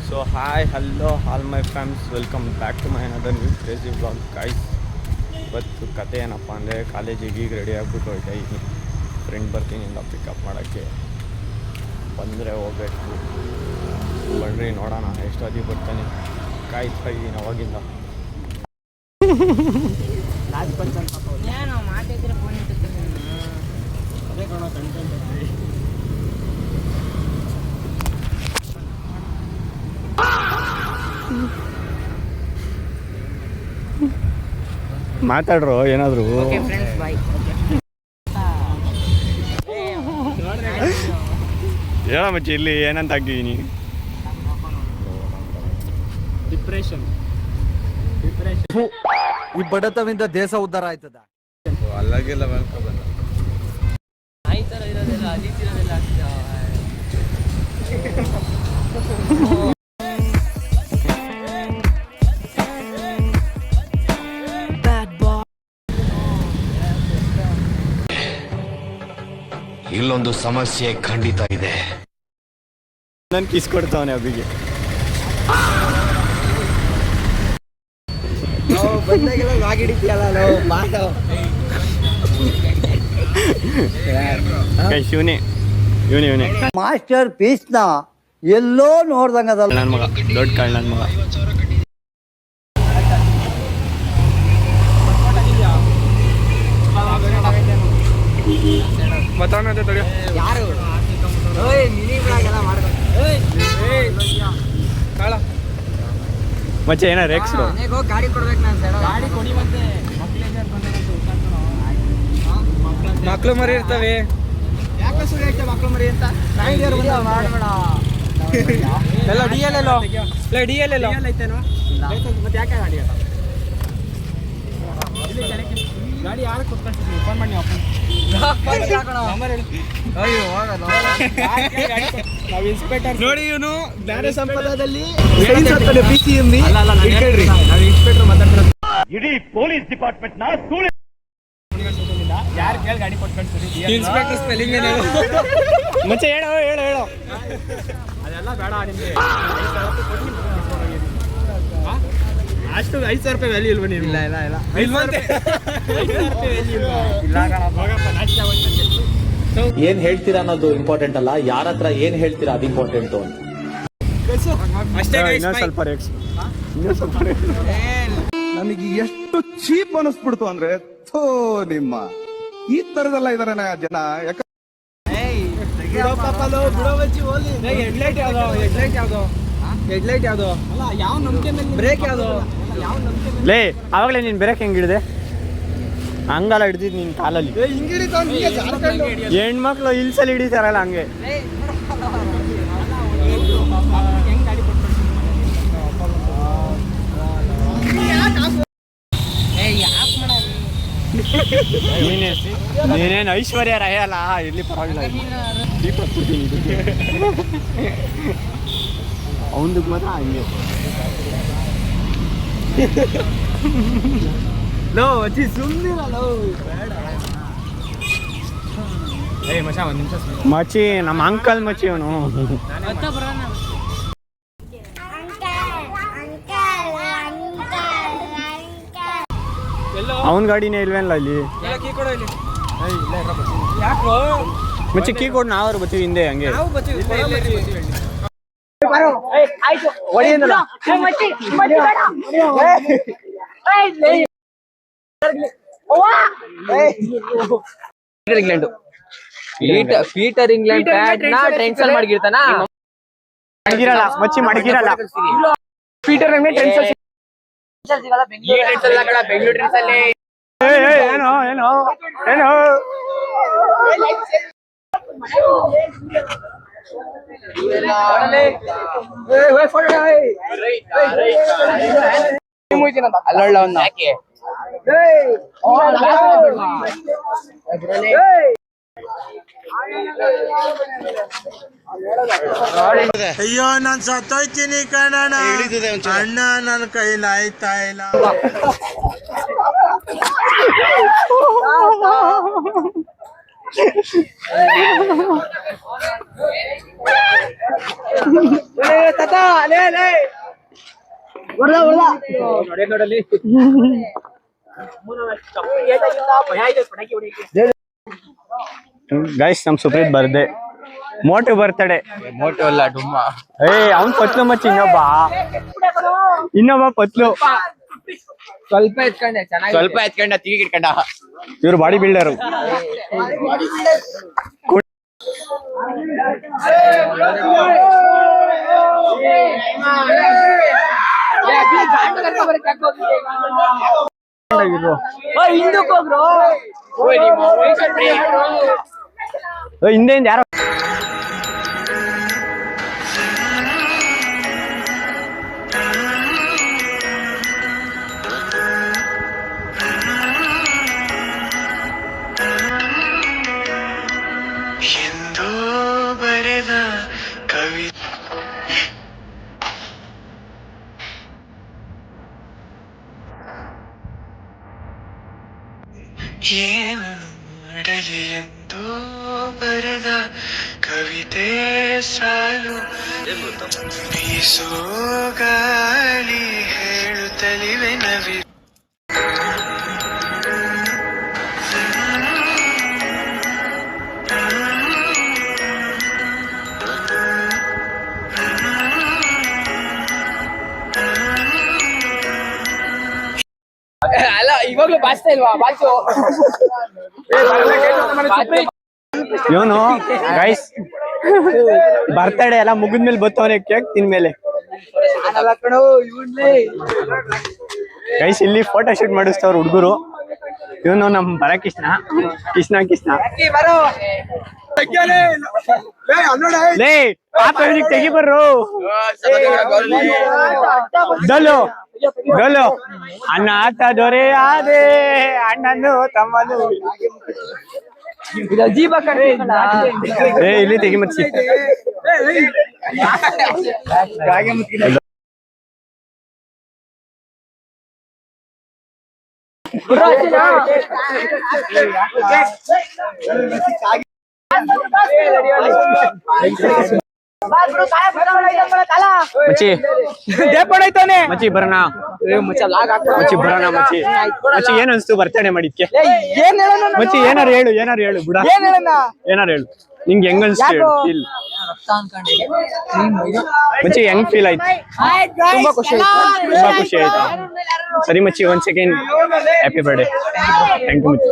So hi, hello, all my friends, welcome back to my another new crazy vlog, guys. ಇವತ್ತು ಕತೆ ಏನಪ್ಪ ಅಂದರೆ ಕಾಲೇಜಿಗೆ ಈಗ ರೆಡಿ ಆಗಿಬಿಟ್ಟು ಹೊರಟ ಇದ್ದೀನಿ. ಫ್ರೆಂಡ್ ಬರ್ತೀನಿ ಅಂತ ಪಿಕಪ್ ಮಾಡೋಕ್ಕೆ ಬಂದರೆ ಹೋಗ್ಬೇಕು. ಬನ್ರಿ ನೋಡೋಣ ಎಷ್ಟೊತ್ತಿಗೆ ಬರ್ತಾನೆ. ಕಾಯ್ತಾ ಇದ್ದೀನಿ ಅವಾಗಿಂದ. ಮಾತಾಡ್ರು ಏನಾದ್ರು. ಹೇಳ ಮಚ್ಚಿ ಇಲ್ಲಿ ಏನಂತ ಹಾಕಿದೀನಿ. ಡಿಪ್ರೆಷನ್ ಈ ಬಡತವಿಂದ ದೇಶ ಉದ್ಧಾರ ಆಯ್ತದ. ಅಲ್ಲಾಗೆಲ್ಲ ಬಂದ ಈ ಥರ ಇರೋದೆಲ್ಲ ಅದಿತಿರೋದೆಲ್ಲ ಇಲ್ಲೊಂದು ಸಮಸ್ಯೆ ಖಂಡಿತ ಇದೆ. ನಾನು ಕಿಸ್ ಕೊಡ್ತಾವನೆ ಅಬ್ಬಿಗೆ. ಶಿವನೇ ಇವನೇ ಮಾಸ್ಟರ್ ಪೀಸ್ ನ ಎಲ್ಲೋ ನೋಡ್ದಂಗದಲ್ಲ. ನನ್ನ ಮಗ ದೊಡ್ಡ ಕಾಳ್ ನನ್ನ ಮಗ. ಮಚ್ಚ ಏನ ರೆಕ್ಸ್ ಗಾಡಿ ಕೊಡ್ಬೇಕು. ನಾನು ಗಾಡಿ ಕೊಡಿ ಮತ್ತೆ ಮಕ್ಳು ಮರಿ ಇರ್ತವೆ. ಯಾಕೆ ಸುಳ್ಳು ಐತೆ ಮಕ್ಳು ಮರಿ ಅಂತ ಮಾಡಬೇಡ. ಎಲ್ಲ ಡಿ ಎಲ್ ಎಲ್ಲೋ ಡಿ ಎಲ್ ಎಲ್ಲೋ ಐತೇನೋ ಮತ್ತೆ ಯಾಕೆ ಗಾಡಿ ಗಾಡಿ ಯಾರು ಕೊಟ್ಕೊಳ್ತೀನಿ ಫೋನ್ ಮಾಡಿ ನಾವು ಇನ್ಸ್ಪೆಕ್ಟರ್ ನೋಡಿ. ಇವನು ಜ್ಞಾನ ಸಂಪದದಲ್ಲಿ ನಾವು ಇನ್ಸ್ಪೆಕ್ಟರ್ ಮಾತಾಡ್ತಾರೆ. ಇಡೀ ಪೊಲೀಸ್ ಡಿಪಾರ್ಟ್ಮೆಂಟ್ ನ ಯಾರು ಕೇಳಿ ಗಾಡಿ ಕೊಟ್ಕೊಳ್ತೀರಿ. ಇನ್ಸ್ಪೆಕ್ಟರ್ ಸ್ಪೆಲ್ಲಿಂಗ್ ಮಚ್ಚ ಹೇಳೋ ಅದೆಲ್ಲ ಬೇಡ ನಿಮಗೆ. ಅಷ್ಟು 5,000 ರೂಪಾಯಿ ವ್ಯಾಲ್ಯೂ ಇಲ್ವ ನೀವು? ಇಲ್ಲ ಇಲ್ವಂತೆ. 5,000 ರೂಪಾಯಿ ವ್ಯಾಲ್ಯೂ ಇಲ್ವಾ? ಏನ್ ಹೇಳ್ತೀರಾ ಅನ್ನೋದು ಇಂಪಾರ್ಟೆಂಟ್ ಅಲ್ಲ, ಯಾರ ಹತ್ರ ಏನ್ ಹೇಳ್ತೀರಾ ಅದು ಇಂಪಾರ್ಟೆಂಟ್ ಅಂತ. ಸ್ವಲ್ಪ ರೆಕ್ಸ್ ನನಗೆ ಎಷ್ಟು ಚೀಪ್ ಅನಿಸ್ಬಿಡ್ತು ಅಂದ್ರೆ ಥೋ ನಿಮ್ಮ ಈ ತರದೆಲ್ಲ ಇದಾರೆ ಜನ. ಹೆಡ್ಲೈಟ್ ಯಾವ್ದು ಅಲ್ಲ, ಯಾವ ನಂಬಿಕೆ ಬ್ರೇಕ್ ಯಾವ್ದು ಲೇ ಆವಾಗಲೇ ನೀನು ಬ್ರೇಕ್ ಹೆಂಗೆ ಹಿಡಿದೆ? ಹಂಗಲ್ಲ ಹಿಡ್ದಿದ್ದು ನಿನ್ನ ಕಾಲಲ್ಲಿ. ಹೆಣ್ಮಕ್ಳು ಹಿಲ್ಸಲ್ಲಿ ಹಿಡಿತಾರಲ್ಲ ಹಂಗೆ. ನೀನೇನು ಐಶ್ವರ್ಯ ರಾಯ ಅಲ್ಲ, ಇಲ್ಲಿ ಪರವಾಗಿಲ್ಲ. ದೀಪ ಕೊಡ್ತೀನಿ ಅವನದಕ್ಕೆ ಮಾತ್ರ ಹಂಗೆ. ಲೋ ಅಜ್ಜಿ ಸುಮ್ಮನಿರಲ್ಲ. ಮಚ ಒಂದು ನಿಮಿಷ ಮಚ್ಚಿ ನಮ್ಮ ಅಂಕಲ್ ಮಚ್ಚಿ ಅವನು. ಅವನ ಗಾಡಿನೇ ಇಲ್ವೇನಲ್ಲ ಇಲ್ಲಿ. ಯಾಕೋ ಮಚ್ಚಿ ಕೀ ಕೊಡ್ ನಾವ್ರು ಬರ್ತೀವಿ ಹಿಂದೆ ಹಂಗೆ. ನಾವು ಬರ್ತೀವಿ. ಪೀಟರ್ ಇಂಗ್ಲೆಂಡ್ ಟ್ರೆನ್ಸಲ್ ಮಾಡಿರ್ತಾನ. ಮಚ್ಚಿ ಮಡಗಿರಲ್ಲ. ಪೀಟರ್ ಇಂಗ್ಲೆಂಡ್ ಟ್ರೆನ್ಸಲ್ ಬೆಂಗಳೂರು ಟ್ರೆನ್ಸಲ್. ಏನೋ ಅಲ್ಲೊಳ್ಳ ಯಾಕೆ ಅಯ್ಯೋ ನಾನ್ ಸತ್ತೋಯ್ತೀನಿ ಕಣಣ್ಣ, ಅಣ್ಣ ನನ್ನ ಕೈಲಿ ಆಯ್ತಾ ಇಲ್ಲ. ಗೈಸ್ ನಮ್ ಸುಪ್ರೀತ್ ಬರ್ದೆ ಮೋಟು ಬರ್ತಡೆ. ಮೋಟೋ ಅಲ್ಲ ಡುಮ್ಮ. ಅವ್ನ್ ಪತ್ಲು ಮಚ್ಚ ಇನ್ನೊಬ್ಬ ಪತ್ಲು ಸ್ವಲ್ಪ ಎತ್ಕೊಂಡೆ ಚೆನ್ನಾಗಿ, ಸ್ವಲ್ಪ ಎತ್ಕೊಂಡ ತಿರುಗಿ ಇಟ್ಕೊಂಡ. ಇವ್ರು ಬಾಡಿ ಬಿಲ್ಡರು. ಹಿಂದೆ ಯಾರೋ ಎಂದೋ ಬರೆದ ಕವಿ ಏನು ಮಾಡಲಿ ಎಂದೋ ಬರೆದ ಕವಿತೆ ಸಾಲು ಬೀಸೋ ಗಾಳಿ ಹೇಳುತ್ತಲಿವೆ ನವಿ ಅಲ್ಲ ಇವಾಗ್ಲೂ ಬಾಚ್ತಾ ಇಲ್ವಾ ಬಾಚು? ಇವನು ಗೈಸ್ ಬರ್ತಡೇ ಎಲ್ಲ ಮುಗಿದ್ಮೇಲೆ ಬತ್ತವನೆ ಕೇಕ್ ತಿನ್ಮೇಲೆ. ಗೈಸ್ ಇಲ್ಲಿ ಫೋಟೋ ಶೂಟ್ ಮಾಡಿಸ್ತವ್ರ ಹುಡುಗರು. ಇವನು ನಮ್ ಕೃಷ್ಣ ಲೇ ಪಾಪ ಇವ್ನಿಗೆ ತೆಗಿ ಬರ್ರು. ಡೊಲು ಅಣ್ಣ ಆತ ದೊರೆ ಆದೆ ಅಣ್ಣನು ತಮ್ಮನು. ಇಲ್ಲಿ ತೆಗಿ ಮಚ್ಚಿ. ಮಚ್ಚಿ ಮಚ್ಚಿ ಬರೋಣ ಮಚ್ಚಿ ಏನ್ ಅನ್ಸ್ತು ಬರ್ತಡೇ ಮಾಡಿದ್ಕೆ? ಮಚ್ಚಿ ಏನಾರು ಹೇಳು ಬಿಡ. ಏನಾರು ಹೇಳು ನಿಂಗೆ ಹೆಂಗ್ ಅನ್ಸ್ತು ಫೀಲ್? ಮಚ್ಚಿ ಹೆಂಗ್ ಫೀಲ್ ಆಯ್ತು? ತುಂಬಾ ಖುಷಿ ಆಯ್ತಾ? ಸರಿ ಮಚ್ಚಿ, 1 second happy birthday. Thank you ಮಚ್ಚಿ.